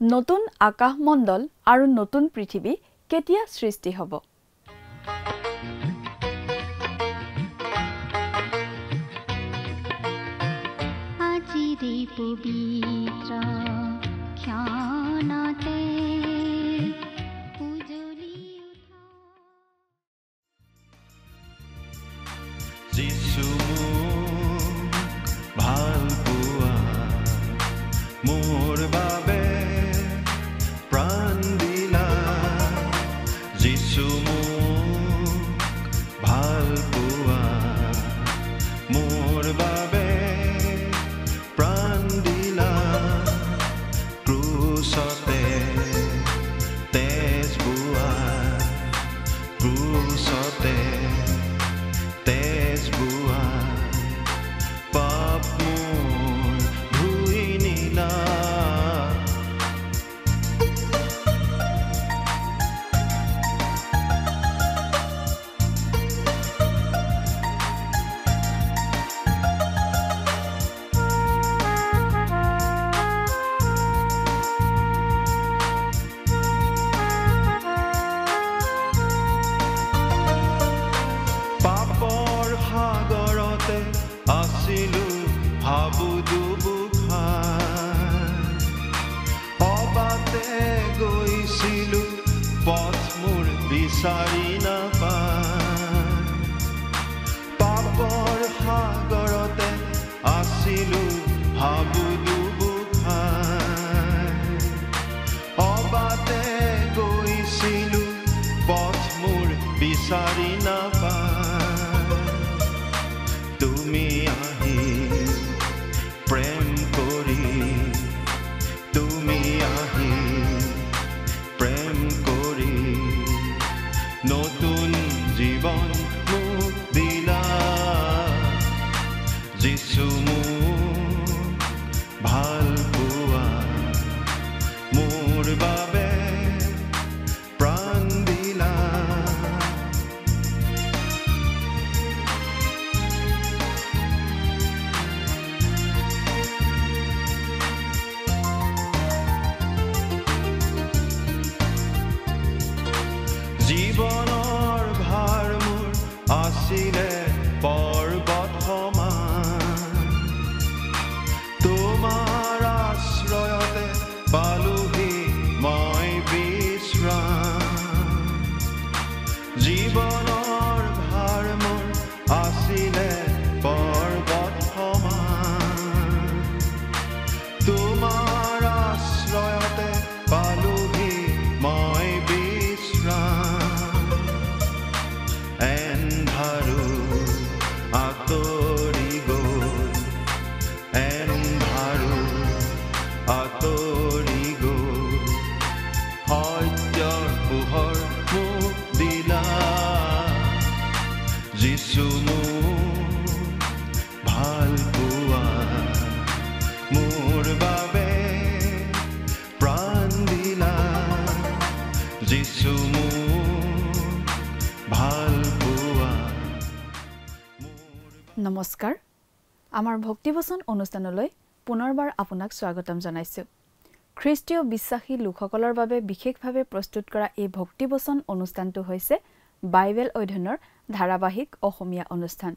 নতুন আকাশমণ্ডল আৰু নতুন পৃথিৱী কেতিয়া সৃষ্টি হ'ব? আজিৰে পবিত্ৰ ক্ষণতে উজলি উঠা যিছু ভাল পোৱা মোৰ বাবে প্ৰাণ দিলা যিছু ভাল পোৱা মোৰ বাবে প্ৰাণ দিলা ক্ৰুচতে তেজ বোৱা ক্ৰুচতে তেজ বোৱা পাপ মোৰ ধুই নিলা পাপৰ সাগৰতে আছিলো হাবুডুবুখাই অবাতে গৈছিলো পথ মোৰ বিচাৰি নাপায় পাপৰ সাগৰতে আছিলো হাবুডুবুখাই অবাতে গৈছিলো পথ মোৰ বিচাৰি নাপায় তুমি আহি প্ৰেম কৰি তুমি আহি প্ৰেম কৰি নতুন জীৱন মোক দিলা যিছু মোক ভাল পোৱা মোৰ বাবে প্ৰাণ দিলা জীৱনৰ ভাৰ মোৰ আছিলে পৰ্বত সমান তোমাৰ আশ্ৰয়তে পালোহি মই বিশ্ৰাম জীৱনৰ ভাৰ মোৰ আছিলে পৰ্বত সমান তোমাৰ আশ্ৰয়তে পালোহি মই বিশ্ৰাম এন্ধাৰো আঁতৰি গ'ল এন্ধাৰো আঁতৰি গ'ল সত্যৰ পোহৰ মোক দিলা যিছু মোক ভাল পোৱা মোৰ বাবে প্ৰাণ দিলা যিছু মোক ভাল পোৱা নমস্কাৰ আমাৰ ভক্তিবচন অনুষ্ঠানলৈ পুনৰবাৰ আপোনাক স্বাগতম জনাইছো খ্ৰীষ্টীয় বিশ্বাসী লোকসকলৰ বাবে বিশেষভাৱে প্ৰস্তুত কৰা এই ভক্তিবচন অনুষ্ঠানটো হৈছে বাইবেল অধ্যয়নৰ ধাৰাবাহিক অসমীয়া অনুষ্ঠান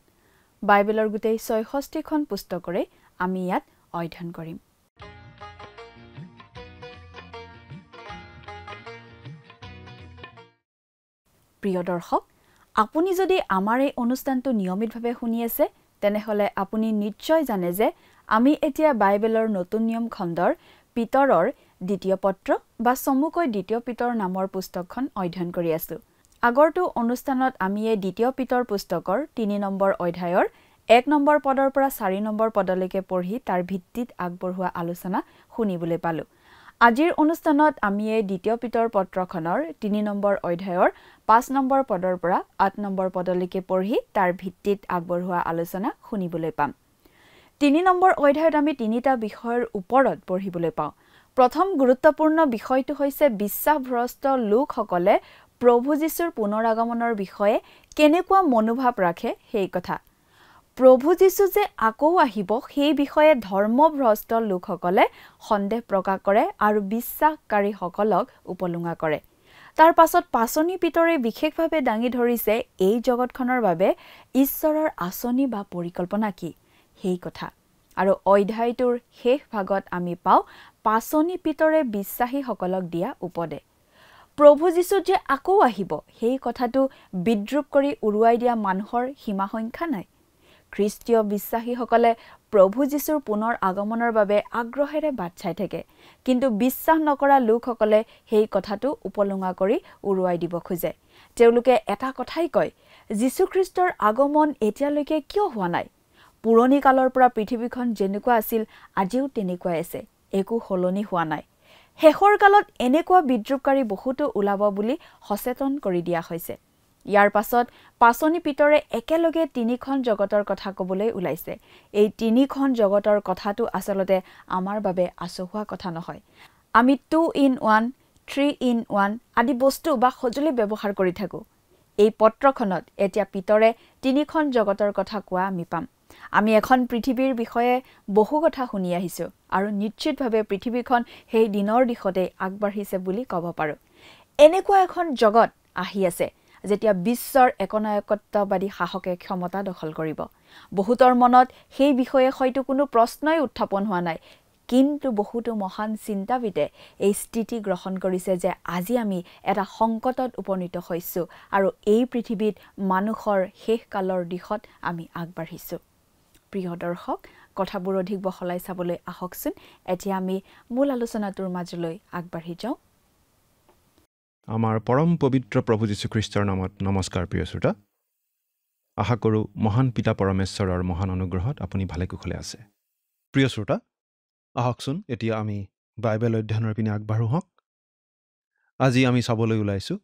বাইবেলৰ গোটেই ৬৬খন পুস্তকৰে আমি ইয়াত অধ্যয়ন কৰিম প্ৰিয় দৰ্শক আপুনি যদি আমাৰ এই অনুষ্ঠানটো নিয়মিতভাৱে শুনি আছে তেনেহলে আপুনি নিশ্চয় জানে যে আমি এতিয়া বাইবেলৰ নতুন নিয়ম খণ্ডৰ পিতৰৰ দ্বিতীয় পত্ৰ বা চমুকৈ দ্বিতীয় পিতৰ নামৰ পুস্তকখন অধ্যয়ন কৰি আছো আগৰটো অনুষ্ঠানত আমি এই দ্বিতীয় পিতৰ পুস্তকৰ ৩ নম্বৰ অধ্যায়ৰ ১ নম্বৰ পদৰ পৰা ৪ নম্বৰ পদলৈকে পঢ়ি তাৰ ভিত্তিত আগবঢ়োৱা আলোচনা শুনিবলৈ পালো আজিৰ অনুষ্ঠানত আমি এই দ্বিতীয় পিতৰ পত্ৰখনৰ ৩ নম্বৰ অধ্যায়ৰ ৫ নম্বৰ পদৰ পৰা ৮ নম্বৰ পদলৈকে পঢ়ি তাৰ ভিত্তিত আগবঢ়োৱা আলোচনা শুনিবলৈ পাম ৩ নম্বৰ অধ্যায়ত আমি তিনিটা বিষয়ৰ ওপৰত পঢ়িবলৈ পাওঁ প্ৰথম গুৰুত্বপূৰ্ণ বিষয়টো হৈছে বিশ্বাসভ্ৰষ্ট লোকসকলে প্ৰভু যীশুৰ পুনৰ আগমনৰ বিষয়ে কেনেকুৱা মনোভাৱ ৰাখে সেই কথা প্ৰভু যীশু যে আকৌ আহিব সেই বিষয়ে ধৰ্মভ্ৰষ্ট লোকসকলে সন্দেহ প্ৰকাশ কৰে আৰু বিশ্বাসকাৰীসকলক উপলুঙা কৰে। তাৰ পাছত পাচনি পিতৰে বিশেষভাৱে দাঙি ধৰিছে এই জগতখনৰ বাবে ঈশ্বৰৰ আঁচনি বা পৰিকল্পনা কি সেই কথা। আৰু অধ্যায়টোৰ শেষ ভাগত আমি পাওঁ পাচনি পিতৰে বিশ্বাসীসকলক দিয়া উপদেশ। প্ৰভু যীশু যে আকৌ আহিব সেই কথাটো বিদ্ৰূপ কৰি উৰুৱাই দিয়া মানুহৰ সীমা সংখ্যা নাই। খ্ৰীষ্টীয় বিশ্বাসীসকলে প্ৰভু যীশুৰ পুনৰ আগমনৰ বাবে আগ্ৰহেৰে বাট চাই থাকে, কিন্তু বিশ্বাস নকৰা লোকসকলে সেই কথাটো উপলুঙা কৰি উৰুৱাই দিব খোজে। তেওঁলোকে এটা কথাই কয়, যীশুখ্ৰীষ্টৰ আগমন এতিয়ালৈকে কিয় হোৱা নাই? পুৰণি কালৰ পৰা পৃথিৱীখন যেনেকুৱা আছিল আজিও তেনেকুৱাই আছে, একো সলনি হোৱা নাই। শেষৰ কালত এনেকুৱা বিদ্ৰূপকাৰী বহুতো ওলাব বুলি সচেতন কৰি দিয়া হৈছে। ইয়াৰ পাছত পাচনি পিতৰে একেলগে 3খন জগতৰ কথা ক'বলৈ ওলাইছে। এই 3খন জগতৰ কথাটো আচলতে আমাৰ বাবে আচহুৱা কথা নহয়। আমি 2 in 1, 3 in 1 আদি বস্তু বা সঁজুলি ব্যৱহাৰ কৰি থাকোঁ। এই পত্ৰখনত এতিয়া পিতৰে 3খন জগতৰ কথা কোৱা আমি পাম। আমি এখন পৃথিৱীৰ বিষয়ে বহু কথা শুনি আহিছোঁ আৰু নিশ্চিতভাৱে পৃথিৱীখন সেই দিনৰ দিশতে আগবাঢ়িছে বুলি ক'ব পাৰোঁ। এনেকুৱা এখন জগত আহি আছে যেতিয়া বিশ্বৰ একনায়কত্ববাদী শাসকে ক্ষমতা দখল কৰিব। বহুতৰ মনত সেই বিষয়ে হয়তো কোনো প্ৰশ্নই উত্থাপন হোৱা নাই, কিন্তু বহুতো মহান চিন্তাবিদে এই স্থিতি গ্ৰহণ কৰিছে যে আজি আমি এটা সংকটত উপনীত হৈছোঁ আৰু এই পৃথিৱীত মানুহৰ শেষ কালৰ দিশত আমি আগবাঢ়িছোঁ। প্ৰিয় দৰ্শক, কথাবোৰ অধিক বহলাই চাবলৈ আহকচোন। এতিয়া আমি মূল আলোচনাটোৰ মাজলৈ আগবাঢ়ি যাওঁ। আমাৰ পৰম পবিত্ৰ প্ৰভু যীশুখ্ৰীষ্টৰ নামত নমস্কাৰ প্ৰিয় শ্ৰোতা। আশা কৰোঁ মহান পিতা পৰমেশ্বৰৰ মহান অনুগ্ৰহত আপুনি ভালে কুশলে আছে। প্ৰিয় শ্ৰোতা, আহকচোন এতিয়া আমি বাইবেল অধ্যয়নৰ পিনে আগবাঢ়ো হওক। আজি আমি চাবলৈ ওলাইছোঁ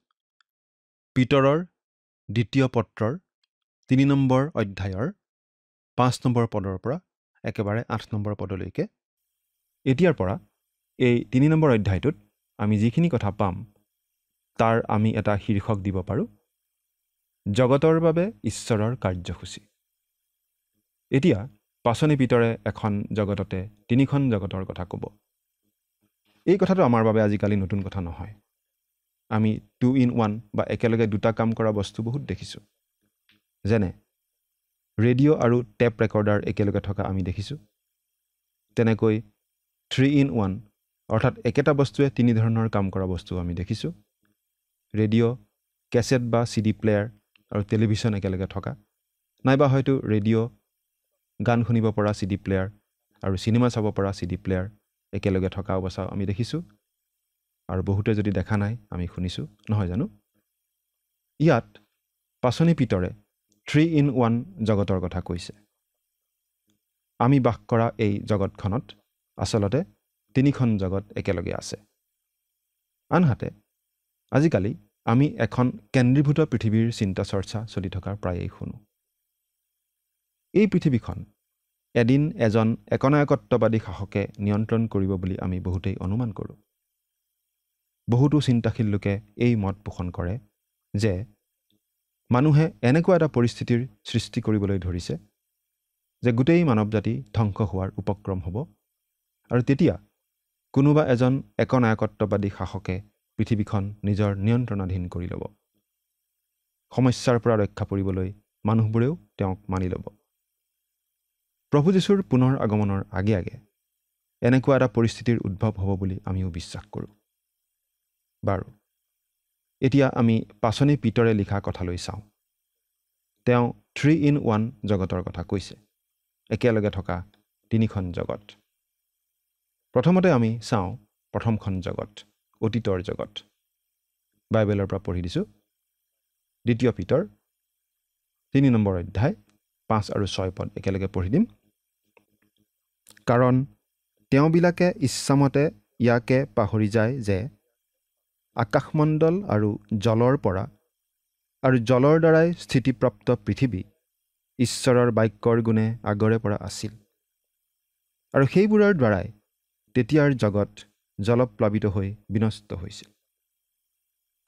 পিতৰৰ 2য় পত্ৰৰ 3 নম্বৰ অধ্যায়ৰ 5 নম্বৰ পদৰ পৰা একেবাৰে 8 নম্বৰ পদলৈকে। এতিয়াৰ পৰা এই 3 নম্বৰ অধ্যায়টোত আমি যিখিনি কথা পাম তাৰ আমি এটা শীৰ্ষক দিব পাৰোঁ, জগতৰ বাবে ঈশ্বৰৰ কাৰ্যসূচী। এতিয়া পাচনি পিতৰে এখন জগততে 3খন জগতৰ কথা ক'ব। এই কথাটো আমাৰ বাবে আজিকালি নতুন কথা নহয়। আমি 2 in 1 বা একেলগে 2টা কাম কৰা বস্তু বহুত দেখিছোঁ। যেনে ৰেডিঅ' আৰু টেপ ৰেকৰ্ডাৰ একেলগে থকা আমি দেখিছোঁ। তেনেকৈ 3 in 1 অৰ্থাৎ একেটা বস্তুৱে 3 ধৰণৰ কাম কৰা বস্তু আমি দেখিছোঁ। ৰেডিঅ', কেছেট বা CD প্লেয়াৰ আৰু টেলিভিছন একেলগে থকা, নাইবা হয়তো ৰেডিঅ', গান শুনিব পৰা CD প্লেয়াৰ আৰু চিনেমা চাব পৰা CD প্লেয়াৰ একেলগে থকা অৱস্থা আমি দেখিছোঁ। আৰু বহুতে যদি দেখা নাই আমি শুনিছোঁ, নহয় জানো? ইয়াত পাচনি পিতৰে 3 in 1 জগতৰ কথা কৈছে। আমি বাস কৰা এই জগতখনত আচলতে 3খন জগত একেলগে আছে। আনহাতে আজিকালি আমি এখন কেন্দ্ৰীভূত পৃথিৱীৰ চিন্তা চৰ্চা চলি থকা প্ৰায়েই শুনো। এই পৃথিৱীখন এদিন এজন একনায়কত্ববাদী শাসকে নিয়ন্ত্ৰণ কৰিব বুলি আমি বহুতেই অনুমান কৰোঁ। বহুতো চিন্তাশীল লোকে এই মত পোষণ কৰে যে মানুহে এনেকুৱা এটা পৰিস্থিতিৰ সৃষ্টি কৰিবলৈ ধৰিছে যে গোটেই মানৱ জাতি ধ্বংস হোৱাৰ উপক্ৰম হ'ব আৰু তেতিয়া কোনোবা এজন একনায়কত্ববাদী শাসকে পৃথিৱীখন নিজৰ নিয়ন্ত্ৰণাধীন কৰি ল'ব। সমস্যাৰ পৰা ৰক্ষা পৰিবলৈ মানুহবোৰেও তেওঁক মানি ল'ব। প্ৰভু যীশুৰ পুনৰ আগমনৰ আগে আগে এনেকুৱা এটা পৰিস্থিতিৰ উদ্ভৱ হ'ব বুলি আমিও বিশ্বাস কৰোঁ। বাৰু, এতিয়া আমি পাচনি পিতৰে লিখা কথালৈ চাওঁ। তেওঁ 3 in 1 জগতৰ কথা কৈছে, একেলগে থকা 3খন জগত। প্ৰথমতে আমি চাওঁ প্ৰথমখন জগত, অতীতৰ জগত। বাইবেলৰ পৰা পঢ়ি দিছোঁ। 2 পিতৰ 3 নম্বৰ অধ্যায় 5 আৰু 6 পদ একেলগে পঢ়ি দিম। কাৰণ তেওঁবিলাকে ইচ্ছামতে ইয়াকে পাহৰি যায় যে আকাশমণ্ডল আৰু জলৰ পৰা আৰু জলৰ দ্বাৰাই স্থিতিপ্ৰাপ্ত পৃথিৱী ঈশ্বৰৰ বাক্যৰ গুণে আগৰে পৰা আছিল, আৰু সেইবোৰৰ দ্বাৰাই তেতিয়াৰ জগত জলপ্লাবিত হৈ বিনষ্ট হৈছিল।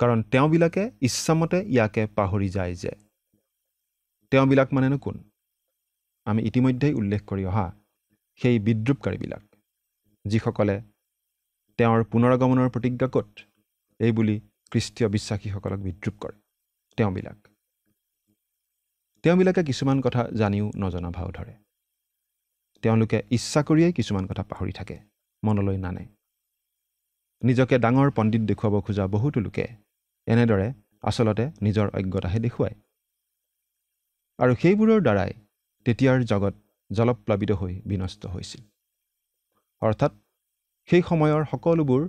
কাৰণ তেওঁবিলাকে ইচ্ছামতে ইয়াকে পাহৰি যায় যে। তেওঁবিলাক মানেনো কোন? আমি ইতিমধ্যেই উল্লেখ কৰি অহা সেই বিদ্ৰূপকাৰীবিলাক, যিসকলে তেওঁৰ পুনৰাগমনৰ প্ৰতিজ্ঞা ক'ত এই বুলি খ্ৰীষ্টীয় বিশ্বাসীসকলক বিদ্ৰূপ কৰে, তেওঁবিলাকে কিছুমান কথা জানিও নজনা ভাও ধৰে। তেওঁলোকে ইচ্ছা কৰিয়েই কিছুমান কথা পাহৰি থাকে, মনলৈ নানে। নিজকে ডাঙৰ পণ্ডিত দেখুৱাব খোজা বহুতো লোকে এনেদৰে আচলতে নিজৰ অজ্ঞতাহে দেখুৱায়। আৰু সেইবোৰৰ দ্বাৰাই তেতিয়াৰ জগত জলপ্লাবিত হৈ বিনষ্ট হৈছিল। অৰ্থাৎ সেই সময়ৰ সকলোবোৰ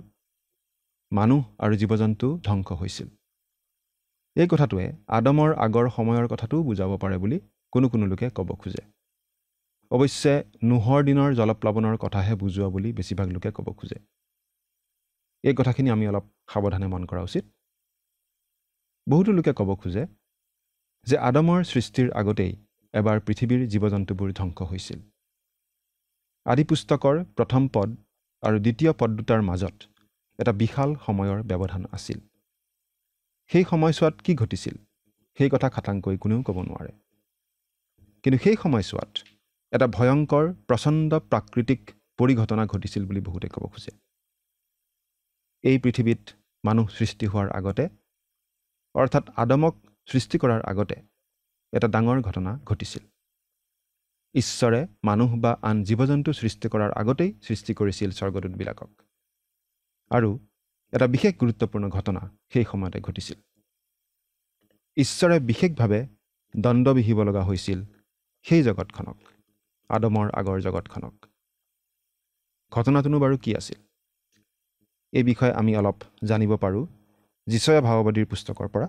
মানুহ আৰু জীৱ জন্তু ধ্বংস হৈছিল। এই কথাটোৱে আদমৰ আগৰ সময়ৰ কথাটোও বুজাব পাৰে বুলি কোনো কোনো লোকে ক'ব খোজে। অৱশ্যে নোহৰ দিনৰ জলপ্লাৱনৰ কথাহে বুজোৱা বুলি বেছিভাগ লোকে ক'ব খোজে। এই কথাখিনি আমি অলপ সাৱধানে মন কৰা উচিত। বহুতো লোকে ক'ব খোজে যে আদমৰ সৃষ্টিৰ আগতেই এবাৰ পৃথিৱীৰ জীৱ জন্তুবোৰ ধ্বংস হৈছিল। আদি পুস্তকৰ প্ৰথম পদ আৰু দ্বিতীয় পদ দুটাৰ মাজত এটা বিশাল সময়ৰ ব্যৱধান আছিল। সেই সময়ছোৱাত কি ঘটিছিল সেই কথা খাটাংকৈ কোনেও ক'ব নোৱাৰে। কিন্তু সেই সময়ছোৱাত এটা ভয়ংকৰ প্ৰচণ্ড প্ৰাকৃতিক পৰিঘটনা ঘটিছিল বুলি বহুতে ক'ব খোজে। এই পৃথিৱীত মানুহ সৃষ্টি হোৱাৰ আগতে, অৰ্থাৎ আদমক সৃষ্টি কৰাৰ আগতে এটা ডাঙৰ ঘটনা ঘটিছিল। ঈশ্বৰে মানুহ বা আন জীৱ জন্তু সৃষ্টি কৰাৰ আগতেই সৃষ্টি কৰিছিল স্বৰ্গদূতবিলাকক। আৰু এটা বিশেষ গুৰুত্বপূৰ্ণ ঘটনা সেই সময়তে ঘটিছিল। ঈশ্বৰে বিশেষভাৱে দণ্ড বিহিব লগা হৈছিল সেই জগতখনক, আদমৰ আগৰ জগতখনক। ঘটনাটোনো বাৰু কি আছিল? এই বিষয়ে আমি অলপ জানিব পাৰোঁ যিচয়া ভাৱবাদীৰ পুস্তকৰ পৰা।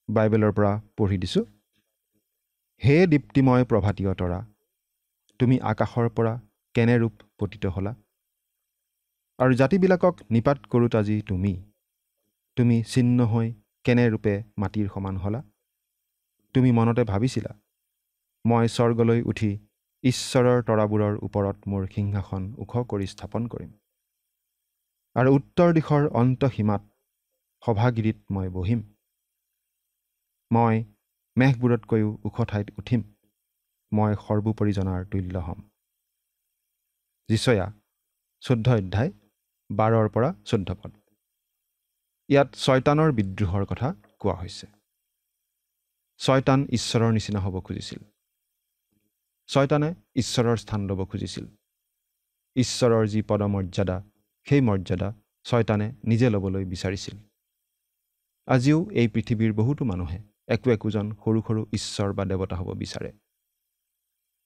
বাইবেলৰ পৰা পঢ়ি দিছোঁ। হে দীপ্তিময় প্ৰভাতীয় তৰা, তুমি আকাশৰ পৰা কেনে ৰূপ পতিত হলা। আৰু জাতিবিলাকক নিপাত কৰোঁত আজি তুমি ছিন্ন হৈ কেনে ৰূপে মাটিৰ সমান হলা। তুমি মনতে ভাবিছিলা, মই স্বৰ্গলৈ উঠি ঈশ্বৰৰ তৰাবোৰৰ ওপৰত মোৰ সিংহাসন ওখ কৰি স্থাপন কৰিম। আৰু উত্তৰ দিশৰ অন্তসীমাত সভাগিৰিত মই বহিম। মই মেঘবোৰতকৈও ওখ ঠাইত উঠিম। মই সৰ্বোপৰি জনাৰ তুল্য হ'ম। যিচয়া 14 অধ্যায় 12 পৰা 14 পদ। ইয়াত শয়তানৰ বিদ্ৰোহৰ কথা কোৱা হৈছে। শয়তান ঈশ্বৰৰ নিচিনা হ'ব খুজিছিল। শয়তানে ঈশ্বৰৰ স্থান ল'ব খুজিছিল। ঈশ্বৰৰ যি পদমৰ্যাদা, সেই মৰ্যাদা শয়তানে নিজে ল'বলৈ বিচাৰিছিল। আজিও এই পৃথিৱীৰ বহুতো মানুহে একোজন সৰু সৰু ঈশ্বৰ বা দেৱতা হ'ব বিচাৰে।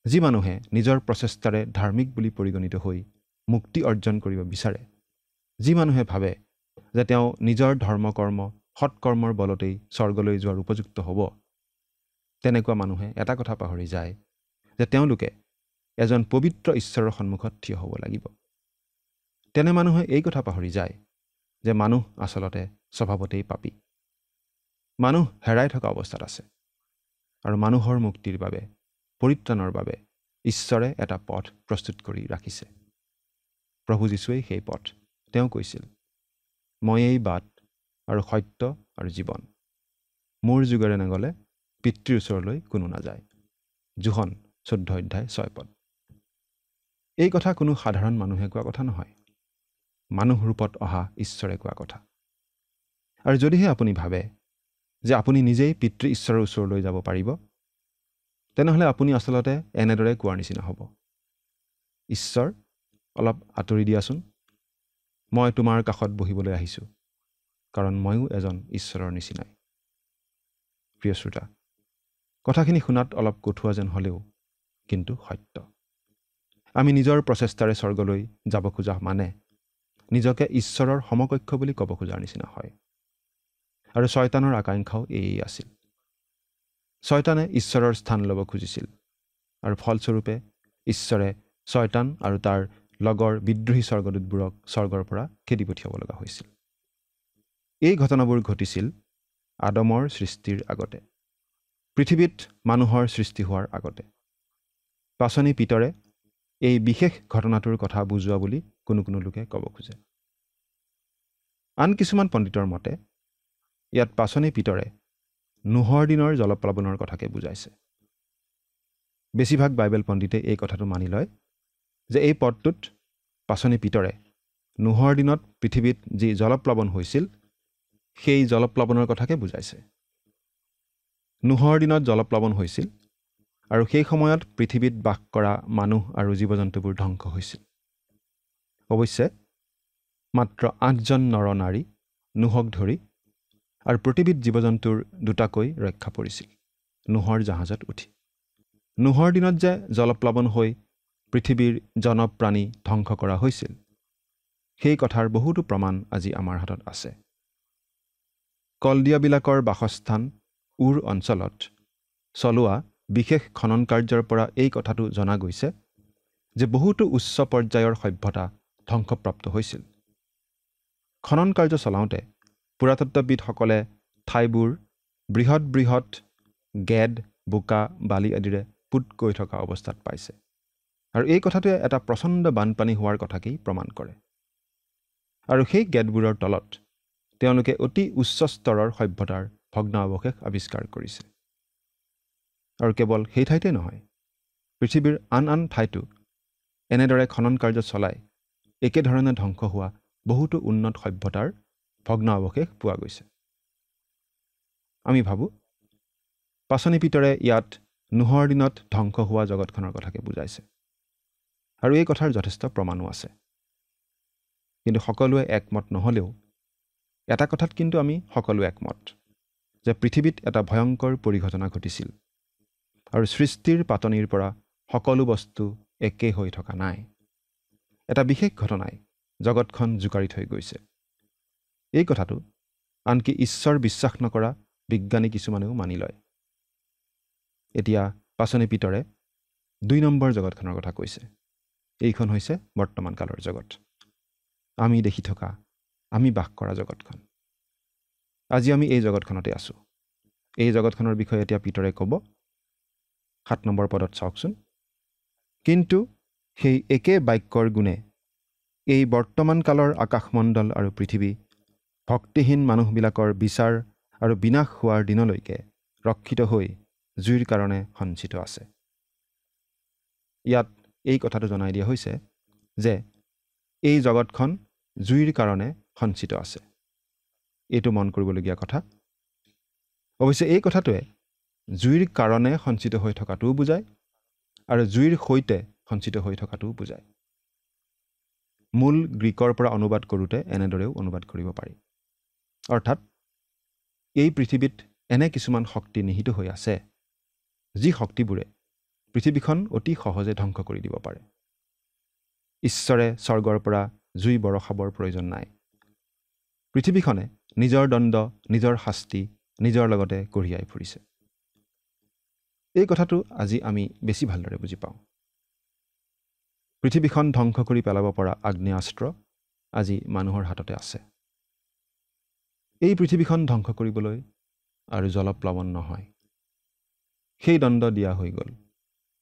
যি মানুহে নিজৰ প্ৰচেষ্টাৰে ধাৰ্মিক বুলি পৰিগণিত হৈ মুক্তি অৰ্জন কৰিব বিচাৰে, যি মানুহে ভাবে যে তেওঁ নিজৰ ধৰ্মকৰ্ম সৎকৰ্মৰ বলতেই স্বৰ্গলৈ যোৱাৰ উপযুক্ত হ'ব, তেনেকুৱা মানুহে এটা কথা পাহৰি যায় যে তেওঁলোকে এজন পবিত্ৰ ঈশ্বৰৰ সন্মুখত থিয় হ'ব লাগিব। তেনে মানুহে এই কথা পাহৰি যায় যে মানুহ আচলতে স্বভাৱতেই পাপী। মানুহ হেৰাই থকা অৱস্থাত আছে আৰু মানুহৰ মুক্তিৰ বাবে, পৰিত্ৰাণৰ বাবে ঈশ্বৰে এটা পথ প্ৰস্তুত কৰি ৰাখিছে। প্ৰভু যীশুৱেই সেই পথ। তেওঁ কৈছিল, ময়েই বাট আৰু সত্য আৰু জীৱন। মোৰ যুগেৰে নগ'লে পিতৃৰ ওচৰলৈ কোনো নাযায়। যোহন 14 অধ্যায় 6 পদ। এই কথা কোনো সাধাৰণ মানুহে কোৱা কথা নহয়। মানুহ ৰূপত অহা ঈশ্বৰে কোৱা কথা। আৰু যদিহে আপুনি ভাবে যে আপুনি নিজেই পিতৃ ঈশ্বৰৰ ওচৰলৈ যাব পাৰিব, তেনেহ'লে আপুনি আচলতে এনেদৰে কোৱাৰ নিচিনা হ'ব, ঈশ্বৰ, অলপ আঁতৰি দিয়াচোন, মই তোমাৰ কাষত বহিবলৈ আহিছোঁ, কাৰণ ময়ো এজন ঈশ্বৰৰ নিচিনাই। প্ৰিয় শ্ৰোতা, কথাখিনি শুনাত অলপ কঠুৱা যেন হ'লেও কিন্তু সত্য। আমি নিজৰ প্ৰচেষ্টাৰে স্বৰ্গলৈ যাব খোজা মানে নিজকে ঈশ্বৰৰ সমকক্ষ বুলি ক'ব খোজাৰ নিচিনা হয়। আৰু শয়তানৰ আকাংক্ষাও এয়েই আছিল। শয়তানে ঈশ্বৰৰ স্থান ল'ব খুজিছিল আৰু ফলস্বৰূপে ঈশ্বৰে শয়তান আৰু তাৰ লগৰ বিদ্ৰোহী স্বৰ্গদূতবোৰক স্বৰ্গৰ পৰা খেদি পঠিয়াব লগা হৈছিল। এই ঘটনাবোৰ ঘটিছিল আদমৰ সৃষ্টিৰ আগতে, পৃথিৱীত মানুহৰ সৃষ্টি হোৱাৰ আগতে। পাচনি পিতৰে এই বিশেষ ঘটনাটোৰ কথা বুজোৱা বুলি কোনো কোনো লোকে ক'ব খোজে। আন কিছুমান পণ্ডিতৰ মতে ইয়াত পাচনি পিতৰে নোহৰ দিনৰ জলপ্লাৱনৰ কথাকে বুজাইছে। বেছিভাগ বাইবেল পণ্ডিতে এই কথাটো মানি লয় যে এই পদটোত পাচনি পিতৰে নোহৰ দিনত পৃথিৱীত যি জলপ্লাৱন হৈছিল সেই জলপ্লাৱনৰ কথাকে বুজাইছে। নোহৰ দিনত জলপ্লাৱন হৈছিল আৰু সেই সময়ত পৃথিৱীত বাস কৰা মানুহ আৰু জীৱ জন্তুবোৰ ধ্বংস হৈছিল। অৱশ্যে মাত্ৰ 8জন নৰ নাৰী নোহক ধৰি আৰু প্ৰতিবিধ জীৱ জন্তুৰ দুটাকৈ ৰক্ষা পৰিছিল নোহৰ জাহাজত উঠি। নোহৰ দিনত যে জলপ্লাৱন হৈ পৃথিৱীৰ জনপ্ৰাণী ধ্বংস কৰা হৈছিল সেই কথাৰ বহুতো প্ৰমাণ আজি আমাৰ হাতত আছে। কলদিয়াবিলাকৰ বাসস্থান উৰ অঞ্চলত চলোৱা বিশেষ খনন কাৰ্যৰ পৰা এই কথাটো জনা গৈছে যে বহুতো উচ্চ পৰ্যায়ৰ সভ্যতা ধ্বংসপ্ৰাপ্ত হৈছিল। খনন কাৰ্য চলাওঁতে পুৰাতত্ত্ববিদসকলে ঠাইবোৰ বৃহৎ বৃহৎ গেদ, বোকা, বালি আদিৰে পোত গৈ থকা অৱস্থাত পাইছে আৰু এই কথাটোৱে এটা প্ৰচণ্ড বানপানী হোৱাৰ কথাকেই প্ৰমাণ কৰে। আৰু সেই গেদবোৰৰ তলত তেওঁলোকে অতি উচ্চ স্তৰৰ সভ্যতাৰ ভগ্নাৱশেষ আৱিষ্কাৰ কৰিছে। আৰু কেৱল সেই ঠাইতে নহয়, পৃথিৱীৰ আন আন ঠাইতো এনেদৰে খনন কাৰ্য চলাই একেধৰণে ধ্বংস হোৱা বহুতো উন্নত সভ্যতাৰ ভগ্নাৱশেষ পোৱা গৈছে। আমি ভাবোঁ পাচনি পিতৰে ইয়াত নোহৰ দিনত ধ্বংস হোৱা জগতখনৰ কথাকে বুজাইছে আৰু এই কথাৰ যথেষ্ট প্ৰমাণো আছে। কিন্তু সকলোৱে একমত নহ'লেও এটা কথাত কিন্তু আমি সকলোৱে একমত যে পৃথিৱীত এটা ভয়ংকৰ পৰিঘটনা ঘটিছিল আৰু সৃষ্টিৰ পাতনিৰ পৰা সকলো বস্তু একে হৈ থকা নাই। এটা বিশেষ ঘটনাই জগতখন জোকাৰি থৈ গৈছে। এই কথাটো আনকি ঈশ্বৰ বিশ্বাস নকৰা বিজ্ঞানী কিছুমানেও মানি লয়। এতিয়া পাচনি পিতৰে 2 নম্বৰ জগতখনৰ কথা কৈছে। এইখন হৈছে বৰ্তমান কালৰ জগত, আমি দেখি থকা, আমি বাস কৰা জগতখন। আজি আমি এই জগতখনতে আছোঁ। এই জগতখনৰ বিষয়ে এতিয়া পিতৰে ক'ব। 7 নম্বৰ পদত চাওকচোন। কিন্তু সেই একে বাক্যৰ গুণে এই বৰ্তমান কালৰ আকাশমণ্ডল আৰু পৃথিৱী ভক্তিহীন মানুহবিলাকৰ বিচাৰ আৰু বিনাশ হোৱাৰ দিনলৈকে ৰক্ষিত হৈ জুইৰ কাৰণে সঞ্চিত আছে। ইয়াত এই কথাটো জনাই দিয়া হৈছে যে এই জগতখন জুইৰ কাৰণে সঞ্চিত আছে। এইটো মন কৰিবলগীয়া কথা। অৱশ্যে এই কথাটোৱে জুইৰ কাৰণে সঞ্চিত হৈ থকাটোও বুজায় আৰু জুইৰ সৈতে সঞ্চিত হৈ থকাটোও বুজায়। মূল গ্ৰীকৰ পৰা অনুবাদ কৰোঁতে এনেদৰেও অনুবাদ কৰিব পাৰি। অৰ্থাৎ এই পৃথিৱীত এনে কিছুমান শক্তি নিহিত হৈ আছে যি শক্তিবোৰে পৃথিৱীখন অতি সহজে ধ্বংস কৰি দিব পাৰে। ঈশ্বৰে স্বৰ্গৰ পৰা জুই বৰষাবৰ প্ৰয়োজন নাই। পৃথিৱীখনে নিজৰ দণ্ড, নিজৰ শাস্তি নিজৰ লগতে কঢ়িয়াই ফুৰিছে। এই কথাটো আজি আমি বেছি ভালদৰে বুজি পাওঁ। পৃথিৱীখন ধ্বংস কৰি পেলাব পৰা আগ্নেয়াস্ত্ৰ আজি মানুহৰ হাততে আছে। এই পৃথিৱীখন ধ্বংস কৰিবলৈ আৰু জলপ্লাৱন নহয়, সেই দণ্ড দিয়া হৈ গ'ল।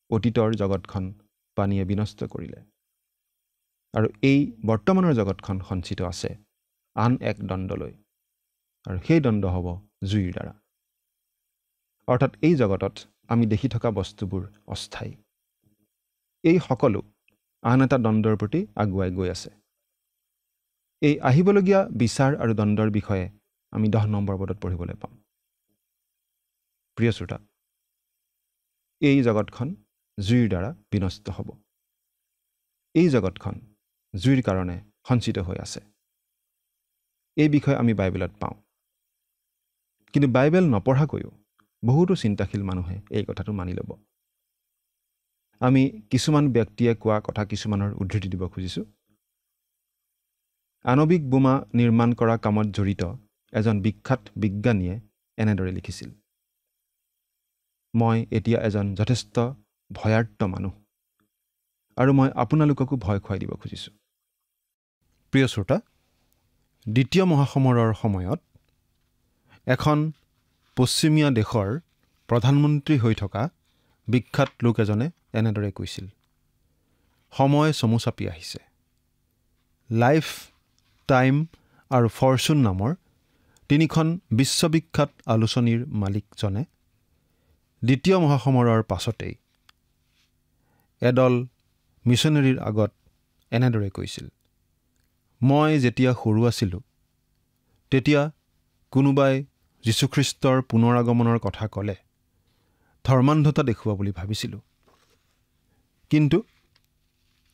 অতীতৰ জগতখন পানীয়ে বিনষ্ট কৰিলে আৰু এই বৰ্তমানৰ জগতখন সঞ্চিত আছে আন এক দণ্ডলৈ, আৰু সেই দণ্ড হ'ব জুইৰ দ্বাৰা। অৰ্থাৎ এই জগতত আমি দেখি থকা বস্তুবোৰ অস্থায়ী। এই সকলো আন এটা দণ্ডৰ প্ৰতি আগুৱাই গৈ আছে। এই আহিবলগীয়া বিচাৰ আৰু দণ্ডৰ বিষয়ে আমি 10 নম্বৰ পদত পঢ়িবলৈ পাম। প্ৰিয় শ্ৰোতা, এই জগতখন জুইৰ দ্বাৰা বিনষ্ট হ'ব। এই জগতখন জুইৰ কাৰণে সঞ্চিত হৈ আছে। এই বিষয়ে আমি বাইবেলত পাওঁ। কিন্তু বাইবেল নপঢ়াকৈও বহুতো চিন্তাশীল মানুহে এই কথাটো মানি ল'ব। আমি কিছুমান ব্যক্তিয়ে কোৱা কথা কিছুমানৰ উদ্ধৃতি দিব খুজিছোঁ। আণৱিক বোমা নিৰ্মাণ কৰা কামত জড়িত এজন বিখ্যাত বিজ্ঞানীয়ে এনেদৰে লিখিছিল, মই এতিয়া এজন যথেষ্ট ভয়াৰ্ত মানুহ আৰু মই আপোনালোককো ভয় খুৱাই দিব খুজিছোঁ। প্ৰিয় শ্ৰোতা, দ্বিতীয় মহাসমৰৰ সময়ত এখন পশ্চিমীয়া দেশৰ প্ৰধানমন্ত্ৰী হৈ থকা বিখ্যাত লোক এজনে এনেদৰে কৈছিল, সময় চমু চাপি আহিছে। লাইফ, টাইম আৰু ফৰ্চুন নামৰ 3খন বিশ্ববিখ্যাত আলোচনীৰ মালিকজনে দ্বিতীয় মহাসমৰৰ পাছতেই এডল মিছনেৰীৰ আগত এনেদৰে কৈছিল, মই যেতিয়া সৰু আছিলোঁ তেতিয়া কোনোবাই যীশুখ্ৰীষ্টৰ পুনৰাগমনৰ কথা ক'লে ধৰ্মান্ধতা দেখুওৱা বুলি ভাবিছিলোঁ, কিন্তু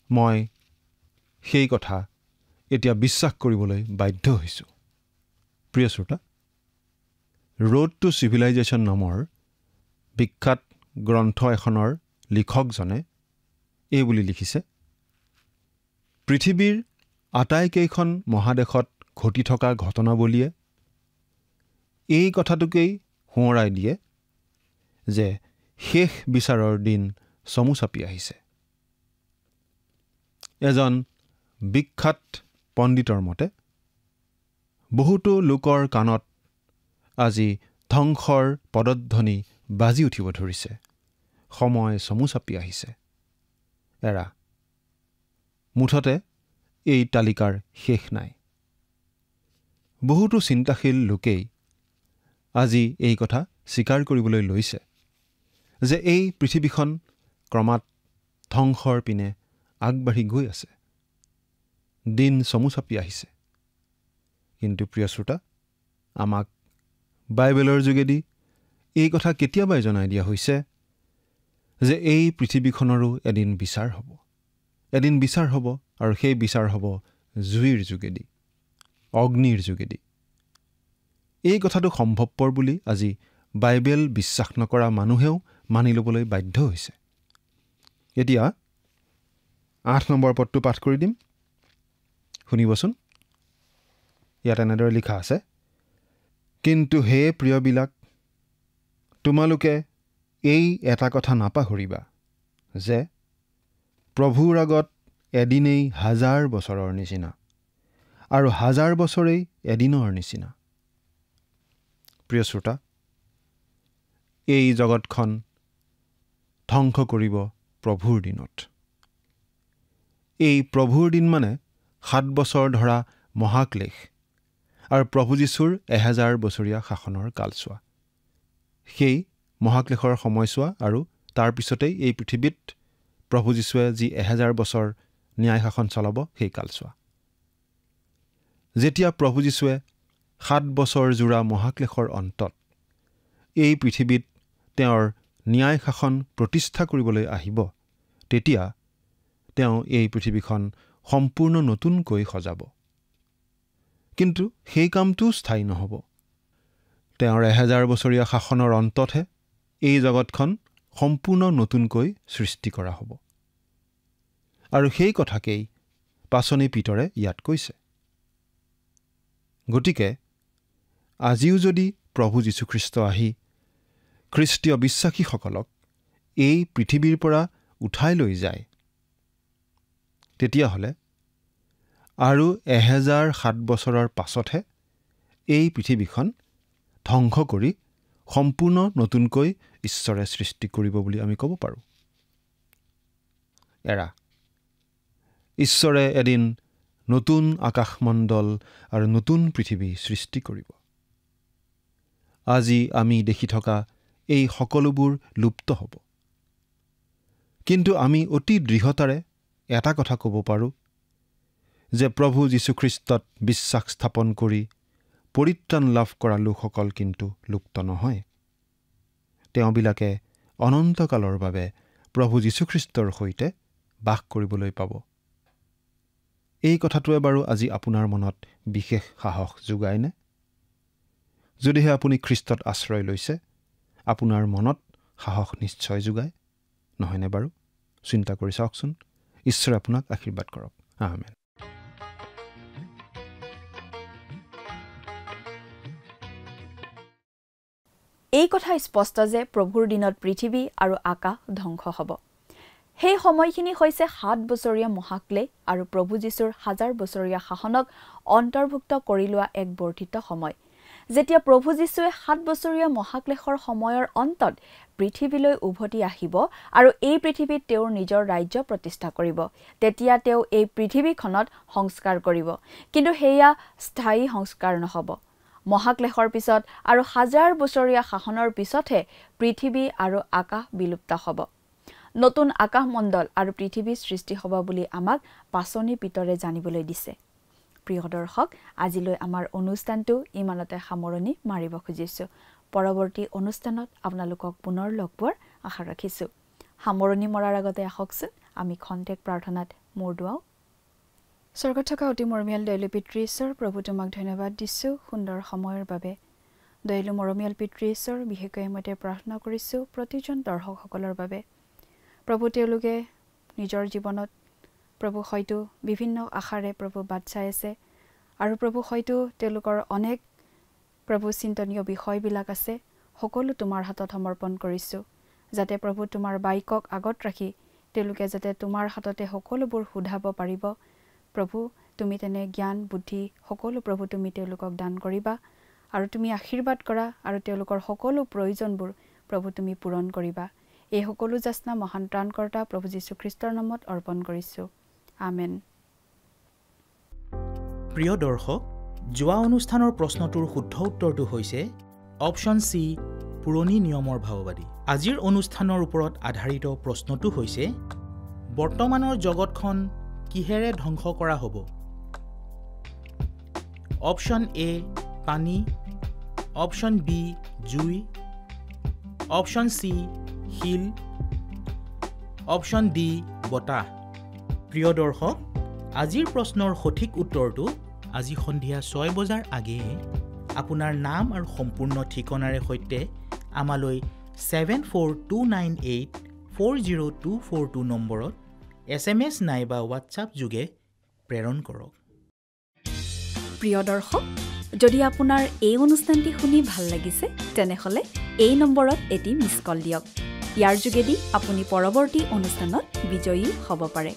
মই সেই কথা এতিয়া বিশ্বাস কৰিবলৈ বাধ্য হৈছোঁ। প্ৰিয় শ্ৰোতা, ৰোড টু চিভিলাইজেশ্যন নামৰ বিখ্যাত গ্ৰন্থ এখনৰ লিখকজনে এই বুলি লিখিছে, পৃথিৱীৰ আটাইকেইখন মহাদেশত ঘটি থকা ঘটনাৱলীয়ে এই কথাটোকেই সোঁৱৰাই দিয়ে যে শেষ বিচাৰৰ দিন চমু চাপি আহিছে। এজন বিখ্যাত পণ্ডিতৰ মতে বহুতো লোকৰ কাণত আজি ধ্বংসৰ পদধ্বনি বাজি উঠিব ধৰিছে, সময় চমু চাপি আহিছে। এৰা, মুঠতে এই তালিকাৰ শেষ নাই। বহুতো চিন্তাশীল লোকেই আজি এই কথা স্বীকাৰ কৰিবলৈ লৈছে যে এই পৃথিৱীখন ক্ৰমাৎ ধ্বংসৰ পিনে আগবাঢ়ি গৈ আছে, দিন চমু চাপি আহিছে। কিন্তু প্ৰিয় শ্ৰোতা, আমাক বাইবেলৰ যোগেদি এই কথা কেতিয়াবাই জনাই দিয়া হৈছে যে এই পৃথিৱীখনৰো এদিন বিচাৰ হ'ব, এদিন বিচাৰ হ'ব, আৰু সেই বিচাৰ হ'ব জুইৰ যোগেদি, অগ্নিৰ যোগেদি। এই কথাটো সম্ভৱপৰ বুলি আজি বাইবেল বিশ্বাস নকৰা মানুহেও মানি ল'বলৈ বাধ্য হৈছে। এতিয়া 8 নম্বৰ পদটো পাঠ কৰি দিম, শুনিবচোন। ইয়াত এনেদৰে লিখা আছে, কিন্তু হে প্ৰিয়বিলাক, তোমালোকে এই এটা কথা নাপাহৰিবা যে প্ৰভুৰ আগত এদিনেই 1000 বছৰৰ নিচিনা, আৰু 1000 বছৰেই এদিনৰ নিচিনা। প্ৰিয় শ্ৰোতা, এই জগতখন ধ্বংস কৰিব প্ৰভুৰ দিনত। এই প্ৰভুৰ দিন মানে 7 বছৰ ধৰা মহাক্লেশ আৰু প্ৰভু যীশুৰ 1000 বছৰীয়া শাসনৰ কালছোৱা। সেই মহাক্লেশৰ সময়ছোৱা আৰু তাৰ পিছতেই এই পৃথিৱীত প্ৰভু যীশুৱে যি 1000 বছৰ ন্যায় শাসন চলাব, সেই কালছোৱা। যেতিয়া প্ৰভু যীশুৱে 7 বছৰ জোৰা মহাক্লেশৰ অন্তত এই পৃথিৱীত তেওঁৰ ন্যায় শাসন প্ৰতিষ্ঠা কৰিবলৈ আহিব, তেতিয়া তেওঁ এই পৃথিৱীখন সম্পূৰ্ণ নতুনকৈ সজাব। কিন্তু সেই কামটো স্থায়ী নহ'ব। তেওঁৰ 1000 বছৰীয়া শাসনৰ অন্ততহে এই জগতখন সম্পূৰ্ণ নতুনকৈ সৃষ্টি কৰা হ'ব। আৰু সেই কথাকেই পাচনি পিতৰে ইয়াত কৈছে। গতিকে আজিও যদি প্ৰভু যীশুখ্ৰীষ্ট আহি খ্ৰীষ্টীয় বিশ্বাসীসকলক এই পৃথিৱীৰ পৰা উঠাই লৈ যায়, তেতিয়াহ'লে আৰু 1007 বছৰৰ পাছতহে এই পৃথিৱীখন ধ্বংস কৰি সম্পূৰ্ণ নতুনকৈ ঈশ্বৰে সৃষ্টি কৰিব বুলি আমি ক'ব পাৰোঁ। এৰা, ঈশ্বৰে এদিন নতুন আকাশমণ্ডল আৰু নতুন পৃথিৱী সৃষ্টি কৰিব। আজি আমি দেখি থকা এই সকলোবোৰ লুপ্ত হ'ব। কিন্তু আমি অতি দৃঢ়তাৰে এটা কথা ক'ব পাৰোঁ যে প্ৰভু যীশুখ্ৰীষ্টত বিশ্বাস স্থাপন কৰি পৰিত্ৰাণ লাভ কৰা লোকসকল কিন্তু লুপ্ত নহয়। তেওঁবিলাকে অনন্তকালৰ বাবে প্ৰভু যীশুখ্ৰীষ্টৰ সৈতে বাস কৰিবলৈ পাব। এই কথাটোৱে বাৰু আজি আপোনাৰ মনত বিশেষ সাহস যোগায়নে? যদিহে আপুনি খ্ৰীষ্টত আশ্ৰয় লৈছে, আপোনাৰ মনত সাহস নিশ্চয় যোগায়, নহয়নে বাৰু? চিন্তা কৰি চাওকচোন। ঈশ্বৰে আপোনাক আশীৰ্বাদ কৰক। আমেন। এই কথা স্পষ্ট যে প্ৰভুৰ দিনত পৃথিৱী আৰু আকাশ ধ্বংস হ'ব। সেই সময়খিনি হৈছে 7 বছৰীয়া মহাক্লেশ আৰু প্ৰভু যীশুৰ 1000 বছৰীয়া শাসনক অন্তৰ্ভুক্ত কৰি লোৱা এক বৰ্ধিত সময়। যেতিয়া প্ৰভু যীশুৱে 7 বছৰীয়া মহাক্লেশৰ সময়ৰ অন্তত পৃথিৱীলৈ উভতি আহিব আৰু এই পৃথিৱীত তেওঁৰ নিজৰ ৰাজ্য প্ৰতিষ্ঠা কৰিব, তেতিয়া তেওঁ এই পৃথিৱীখনত সংস্কাৰ কৰিব। কিন্তু সেয়া স্থায়ী সংস্কাৰ নহ'ব। মহাক্লেশৰ পিছত আৰু 1000 বছৰীয়া শাসনৰ পিছতহে পৃথিৱী আৰু আকাশ বিলুপ্ত হ'ব। নতুন আকাশমণ্ডল আৰু পৃথিৱীৰ সৃষ্টি হ'ব বুলি আমাক পাচনি পিতৰে জানিবলৈ দিছে। প্ৰিয় দৰ্শক, আজিলৈ আমাৰ অনুষ্ঠানটো ইমানতে সামৰণি মাৰিব খুজিছোঁ। পৰৱৰ্তী অনুষ্ঠানত আপোনালোকক পুনৰ লগ পোৱাৰ আশা ৰাখিছোঁ। সামৰণি মৰাৰ আগতে আহকচোন আমি খন্তেক প্ৰাৰ্থনাত মূৰ দুৱাওঁ। স্বৰ্গত থকা অতি মৰমীয়াল দয়ালু পিতৃ ঈশ্বৰ, প্ৰভু তোমাক ধন্যবাদ দিছোঁ সুন্দৰ সময়ৰ বাবে। দয়ালু মৰমীয়াল পিতৃ ঈশ্বৰ, বিশেষকৈ মতে প্ৰাৰ্থনা কৰিছোঁ প্ৰতিজন দৰ্শকসকলৰ বাবে। প্ৰভু, তেওঁলোকে নিজৰ জীৱনত প্ৰভু হয়তো বিভিন্ন আশাৰে প্ৰভু বাট চাই আছে, আৰু প্ৰভু হয়তো তেওঁলোকৰ অনেক প্ৰভু চিন্তনীয় বিষয়বিলাক আছে। সকলো তোমাৰ হাতত সমৰ্পণ কৰিছোঁ, যাতে প্ৰভু তোমাৰ বাক্যক আগত ৰাখি তেওঁলোকে যাতে তোমাৰ হাততে সকলোবোৰ সোধাব পাৰিব। প্ৰভু, তুমি তেনে জ্ঞান বুদ্ধি সকলো প্ৰভু তুমি তেওঁলোকক দান কৰিবা, আৰু তুমি আশীৰ্বাদ কৰা, আৰু তেওঁলোকৰ সকলো প্ৰয়োজনবোৰ প্ৰভু তুমি পূৰণ কৰিবা। এই সকলো যাচনা মহান ত্ৰাণকৰ্তা প্ৰভু যীশুখ্ৰীষ্টৰ নামত অৰ্পণ কৰিছোঁ। আমেন। প্ৰিয় দৰ্শক, যোৱা অনুষ্ঠানৰ প্ৰশ্নটোৰ শুদ্ধ উত্তৰটো হৈছে অপশ্যন চি, পুৰণি নিয়মৰ ভাৱবাদী। আজিৰ অনুষ্ঠানৰ ওপৰত আধাৰিত প্ৰশ্নটো হৈছে বৰ্তমানৰ জগতখন কিহেৰে ধ্বংস কৰা হ'ব? অপশ্যন এ পানী, অপশ্যন বি জুই, অপশ্যন চি শিল, অপশ্যন ডি বতাহ। প্ৰিয় দৰ্শক, আজিৰ প্ৰশ্নৰ সঠিক উত্তৰটো আজি সন্ধিয়া 6 বজাৰ আগেয়ে আপোনাৰ নাম আৰু সম্পূৰ্ণ ঠিকনাৰে সৈতে আমালৈ 7429840242 নম্বৰত SMS নাইবা হোৱাটছআপ যোগে প্ৰেৰণ কৰক। প্ৰিয় দৰ্শক, যদি আপোনাৰ এই অনুষ্ঠানটি শুনি ভাল লাগিছে তেনেহ'লে এই নম্বৰত এটি মিছ কল দিয়ক। ইয়াৰ যোগেদি আপুনি পৰৱৰ্তী অনুষ্ঠানত বিজয়ী হ'ব পাৰে।